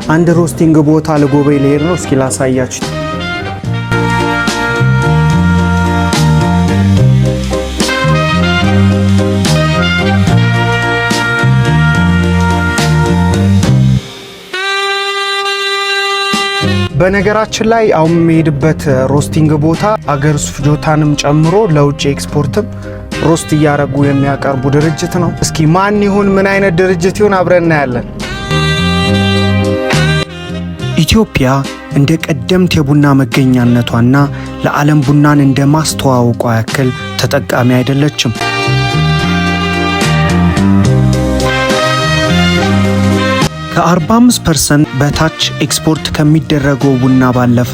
አንድ ሮስቲንግ ቦታ ለጎበይ ልሄድ ነው። እስኪ ላሳያችሁ። በነገራችን ላይ አሁን የምሄድበት ሮስቲንግ ቦታ አገር ውስጥ ፍጆታንም ጨምሮ ለውጭ ኤክስፖርትም ሮስት እያረጉ የሚያቀርቡ ድርጅት ነው። እስኪ ማን ይሁን ምን አይነት ድርጅት ይሁን አብረን እናያለን። ኢትዮጵያ እንደ ቀደምት የቡና መገኛነቷና ለዓለም ቡናን እንደ ማስተዋወቋ ያክል ተጠቃሚ አይደለችም። ከ45% በታች ኤክስፖርት ከሚደረገው ቡና ባለፈ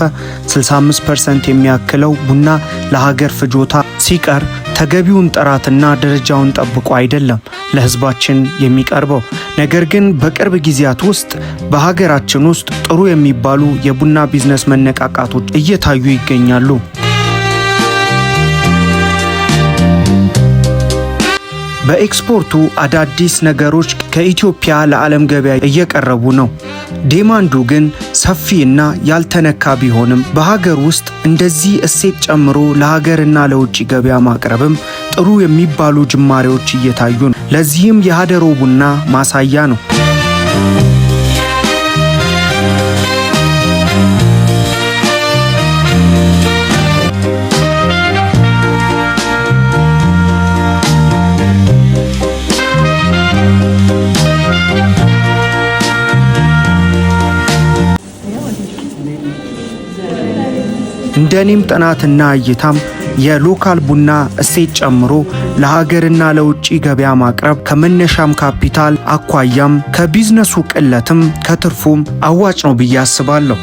65% የሚያክለው ቡና ለሀገር ፍጆታ ሲቀር ተገቢውን ጥራትና ደረጃውን ጠብቆ አይደለም ለሕዝባችን የሚቀርበው። ነገር ግን በቅርብ ጊዜያት ውስጥ በሀገራችን ውስጥ ጥሩ የሚባሉ የቡና ቢዝነስ መነቃቃቶች እየታዩ ይገኛሉ። በኤክስፖርቱ አዳዲስ ነገሮች ከኢትዮጵያ ለዓለም ገበያ እየቀረቡ ነው። ዲማንዱ ግን ሰፊና ያልተነካ ቢሆንም በሀገር ውስጥ እንደዚህ እሴት ጨምሮ ለሀገርና ለውጭ ገበያ ማቅረብም ጥሩ የሚባሉ ጅማሬዎች እየታዩ ነው። ለዚህም የሀደሮ ቡና ማሳያ ነው። እንደኔም ጥናትና እይታም የሎካል ቡና እሴት ጨምሮ ለሀገርና ለውጭ ገበያ ማቅረብ ከመነሻም ካፒታል አኳያም ከቢዝነሱ ቅለትም ከትርፉም አዋጭ ነው ብዬ አስባለሁ።